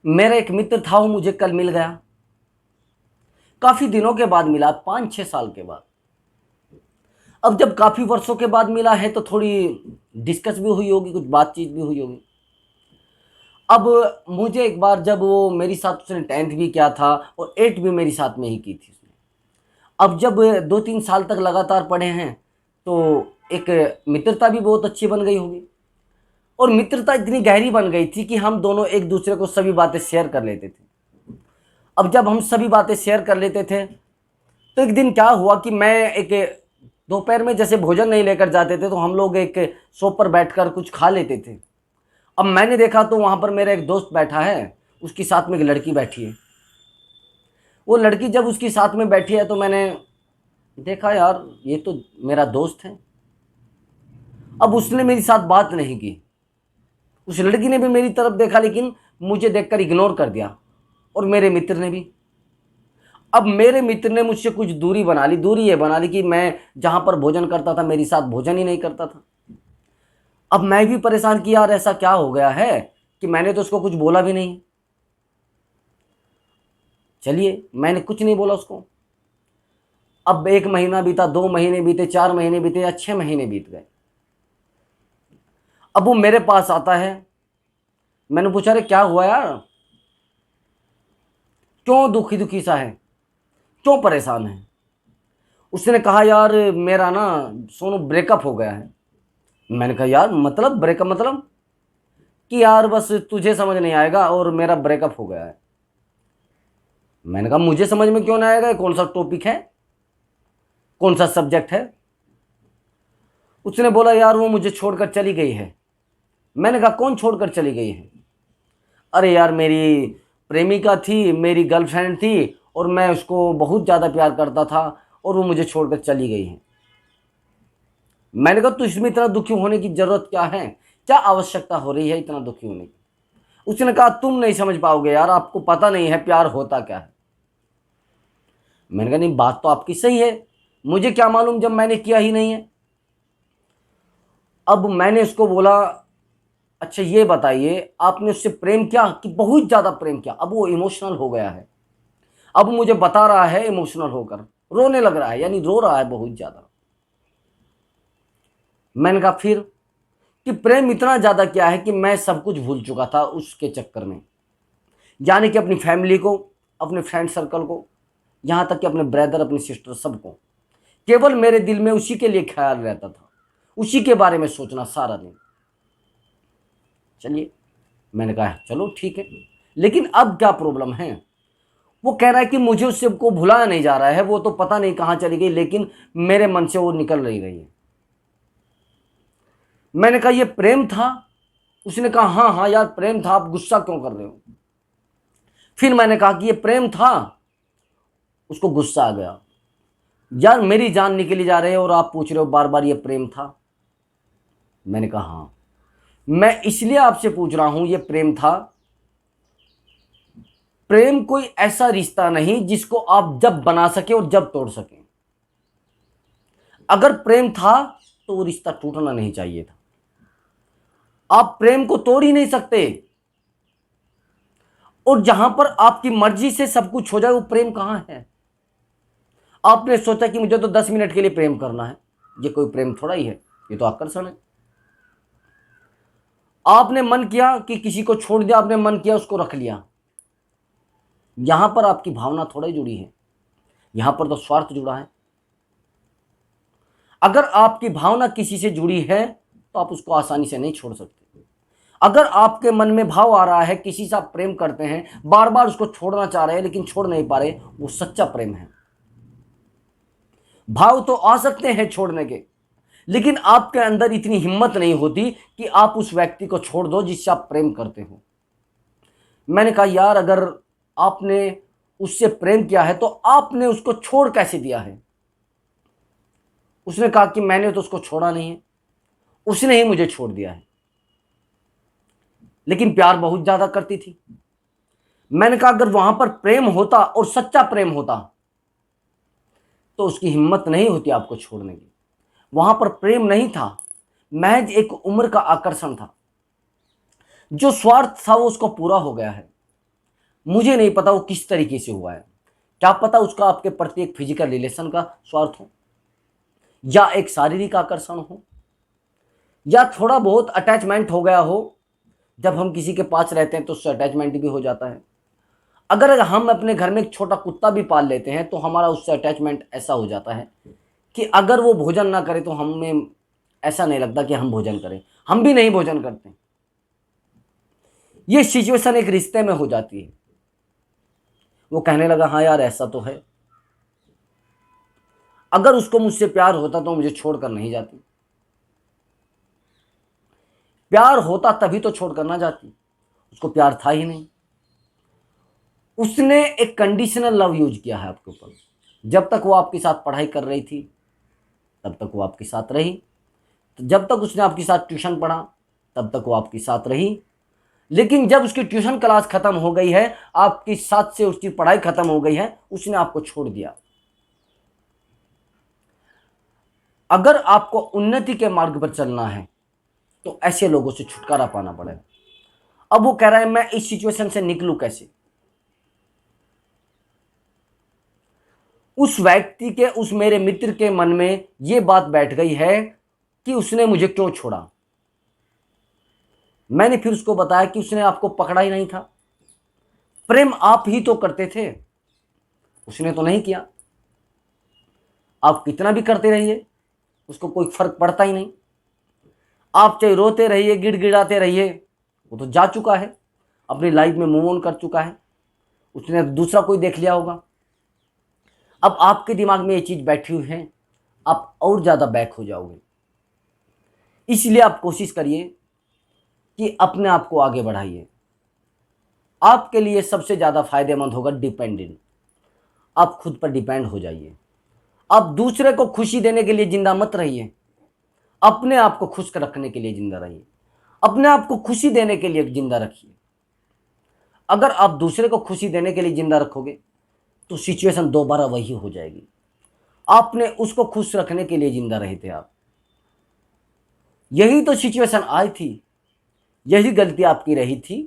मेरा एक मित्र था, वो मुझे कल मिल गया। काफी दिनों के बाद मिला, 5-6 साल के बाद। अब जब काफी वर्षों के बाद मिला है तो थोड़ी डिस्कस भी हुई होगी, कुछ बातचीत भी हुई होगी। अब मुझे एक बार, जब वो मेरी साथ, उसने 10th भी किया था और 8th भी मेरी साथ में ही की थी उसने। अब जब 2-3 साल तक लगातार पढ़े हैं तो एक मित्रता भी बहुत अच्छी बन गई होगी। और मित्रता इतनी गहरी बन गई थी कि हम दोनों एक दूसरे को सभी बातें शेयर कर लेते थे। अब जब हम सभी बातें शेयर कर लेते थे तो एक दिन क्या हुआ कि मैं एक, दोपहर में जैसे भोजन नहीं लेकर जाते थे तो हम लोग एक शॉप पर बैठकर कुछ खा लेते थे। अब मैंने देखा तो वहाँ पर मेरा एक दोस्त बैठा है, उसके साथ में एक लड़की बैठी है। वो लड़की जब उसके साथ में बैठी है तो मैंने देखा, यार ये तो मेरा दोस्त है। अब उसने मेरी साथ बात नहीं की, उस लड़की ने भी मेरी तरफ देखा लेकिन मुझे देखकर इग्नोर कर दिया, और मेरे मित्र ने भी। अब मेरे मित्र ने मुझसे कुछ दूरी बना ली, दूरी ये बना ली कि मैं जहां पर भोजन करता था मेरे साथ भोजन ही नहीं करता था। अब मैं भी परेशान कि यार ऐसा क्या हो गया है कि मैंने तो उसको कुछ बोला भी नहीं। चलिए, मैंने कुछ नहीं बोला उसको। अब 1 महीना बीता, 2 महीने बीते, 4 महीने बीते, या 6 महीने बीत गए। अब वो मेरे पास आता है। मैंने पूछा, अरे क्या हुआ यार, क्यों दुखी दुखी सा है, क्यों परेशान है? उसने कहा, यार मेरा ना सोनू ब्रेकअप हो गया है। मैंने कहा, यार मतलब ब्रेकअप मतलब? कि यार बस तुझे समझ नहीं आएगा और मेरा ब्रेकअप हो गया है। मैंने कहा, मुझे समझ में क्यों नहीं आएगा, कौन सा टॉपिक है, कौन सा सब्जेक्ट है? उसने बोला, यार वो मुझे छोड़कर चली गई है। मैंने कहा, कौन छोड़कर चली गई है? अरे यार मेरी प्रेमिका थी, मेरी गर्लफ्रेंड थी, और मैं उसको बहुत ज़्यादा प्यार करता था और वो मुझे छोड़कर चली गई है। मैंने कहा, तो इसमें इतना दुखी होने की जरूरत क्या है, क्या आवश्यकता हो रही है इतना दुखी होने की? उसने कहा, तुम नहीं समझ पाओगे यार, आपको पता नहीं है प्यार होता क्या है। मैंने कहा, नहीं बात तो आपकी सही है, मुझे क्या मालूम जब मैंने किया ही नहीं है। अब मैंने उसको बोला, अच्छा ये बताइए, आपने उससे प्रेम किया कि बहुत ज्यादा प्रेम किया? अब वो इमोशनल हो गया है, अब मुझे बता रहा है इमोशनल होकर, रोने लग रहा है, यानी रो रहा है बहुत ज्यादा। मैंने कहा, फिर? कि प्रेम इतना ज्यादा क्या है कि मैं सब कुछ भूल चुका था उसके चक्कर में, यानी कि अपनी फैमिली को, अपने फ्रेंड सर्कल को, यहां तक कि अपने ब्रदर, अपनी सिस्टर, सबको। केवल मेरे दिल में उसी के लिए ख्याल रहता था, उसी के बारे में सोचना सारा दिन। चलिए, मैंने कहा चलो ठीक है, लेकिन अब क्या प्रॉब्लम है? वो कह रहा है कि मुझे उससे को भुलाया नहीं जा रहा है, वो तो पता नहीं कहां चली गई, लेकिन मेरे मन से वो निकल नहीं रही है। मैंने कहा, ये प्रेम था? उसने कहा, हाँ हाँ यार प्रेम था, आप गुस्सा क्यों कर रहे हो? फिर मैंने कहा कि ये प्रेम था। उसको गुस्सा आ गया, यार मेरी जान निकली जा रही है और आप पूछ रहे हो बार बार ये प्रेम था? मैंने कहा, हाँ, मैं इसलिए आपसे पूछ रहा हूं ये प्रेम था। प्रेम कोई ऐसा रिश्ता नहीं जिसको आप जब बना सके और जब तोड़ सके। अगर प्रेम था तो वो रिश्ता टूटना नहीं चाहिए था। आप प्रेम को तोड़ ही नहीं सकते, और जहां पर आपकी मर्जी से सब कुछ हो जाए वो प्रेम कहां है? आपने सोचा कि मुझे तो 10 मिनट के लिए प्रेम करना है, ये कोई प्रेम थोड़ा ही है, ये तो आकर्षण है। आपने मन किया कि किसी को छोड़ दिया, आपने मन किया उसको रख लिया, यहां पर आपकी भावना थोड़ा ही जुड़ी है, यहां पर तो स्वार्थ जुड़ा है। अगर आपकी भावना किसी से जुड़ी है तो आप उसको आसानी से नहीं छोड़ सकते। अगर आपके मन में भाव आ रहा है, किसी से आप प्रेम करते हैं, बार बार उसको छोड़ना चाह रहे हैं लेकिन छोड़ नहीं पा रहे, वो सच्चा प्रेम है। भाव तो आ सकते हैं छोड़ने के, लेकिन आपके अंदर इतनी हिम्मत नहीं होती कि आप उस व्यक्ति को छोड़ दो जिससे आप प्रेम करते हो। मैंने कहा, यार अगर आपने उससे प्रेम किया है तो आपने उसको छोड़ कैसे दिया है? उसने कहा कि मैंने तो उसको छोड़ा नहीं है, उसने ही मुझे छोड़ दिया है, लेकिन प्यार बहुत ज्यादा करती थी। मैंने कहा, अगर वहां पर प्रेम होता और सच्चा प्रेम होता तो उसकी हिम्मत नहीं होती आपको छोड़ने की। वहां पर प्रेम नहीं था, महज एक उम्र का आकर्षण था। जो स्वार्थ था वो उसको पूरा हो गया है। मुझे नहीं पता वो किस तरीके से हुआ है। क्या पता उसका आपके प्रति एक फिजिकल रिलेशन का स्वार्थ हो, या एक शारीरिक आकर्षण हो, या थोड़ा बहुत अटैचमेंट हो गया हो। जब हम किसी के पास रहते हैं तो उससे अटैचमेंट भी हो जाता है। अगर हम अपने घर में एक छोटा कुत्ता भी पाल लेते हैं तो हमारा उससे अटैचमेंट ऐसा हो जाता है कि अगर वो भोजन ना करे तो हमें ऐसा नहीं लगता कि हम भोजन करें, हम भी नहीं भोजन करते। ये सिचुएशन एक रिश्ते में हो जाती है। वो कहने लगा हाँ यार ऐसा तो है, अगर उसको मुझसे प्यार होता तो मुझे छोड़कर नहीं जाती। प्यार होता तभी तो छोड़कर ना जाती, उसको प्यार था ही नहीं। उसने एक कंडीशनल लव यूज किया है आपके ऊपर। जब तक वो आपके साथ पढ़ाई कर रही थी तब तक वो आपके साथ रही, तो जब तक उसने आपके साथ ट्यूशन पढ़ा तब तक वो आपके साथ रही। लेकिन जब उसकी ट्यूशन क्लास खत्म हो गई है, आपके साथ से उसकी पढ़ाई खत्म हो गई है, उसने आपको छोड़ दिया। अगर आपको उन्नति के मार्ग पर चलना है तो ऐसे लोगों से छुटकारा पाना पड़ेगा। अब वो कह रहा है मैं इस सिचुएशन से निकलूं कैसे। उस व्यक्ति के, उस मेरे मित्र के मन में ये बात बैठ गई है कि उसने मुझे क्यों छोड़ा। मैंने फिर उसको बताया कि उसने आपको पकड़ा ही नहीं था, प्रेम आप ही तो करते थे, उसने तो नहीं किया। आप कितना भी करते रहिए उसको कोई फर्क पड़ता ही नहीं। आप चाहे रोते रहिए, गिड़गिड़ाते रहिए, वो तो जा चुका है, अपनी लाइफ में मूव ऑन कर चुका है, उसने दूसरा कोई देख लिया होगा। अब आपके दिमाग में ये चीज़ बैठी हुई है, आप और ज़्यादा बैक हो जाओगे। इसलिए आप कोशिश करिए कि अपने आप को आगे बढ़ाइए। आपके लिए सबसे ज़्यादा फायदेमंद होगा डिपेंडेंट। आप खुद पर डिपेंड हो जाइए। आप दूसरे को खुशी देने के लिए जिंदा मत रहिए, अपने आप को खुश रखने के लिए जिंदा रहिए। अपने आप को खुशी देने के लिए जिंदा रखिए। अगर आप दूसरे को खुशी देने के लिए जिंदा रखोगे तो सिचुएशन दोबारा वही हो जाएगी। आपने उसको खुश रखने के लिए जिंदा रहे थे आप, यही तो सिचुएशन आई थी, यही गलती आपकी रही थी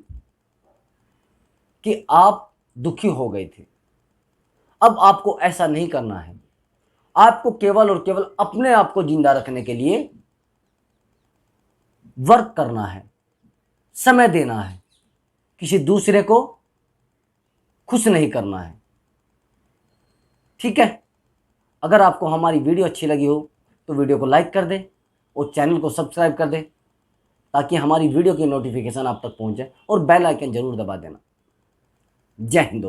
कि आप दुखी हो गए थे। अब आपको ऐसा नहीं करना है। आपको केवल और केवल अपने आप को जिंदा रखने के लिए वर्क करना है, समय देना है, किसी दूसरे को खुश नहीं करना है। ठीक है? अगर आपको हमारी वीडियो अच्छी लगी हो तो वीडियो को लाइक कर दें और चैनल को सब्सक्राइब कर दें, ताकि हमारी वीडियो की नोटिफिकेशन आप तक पहुंचे, और बेल आइकन जरूर दबा देना। जय हिंद।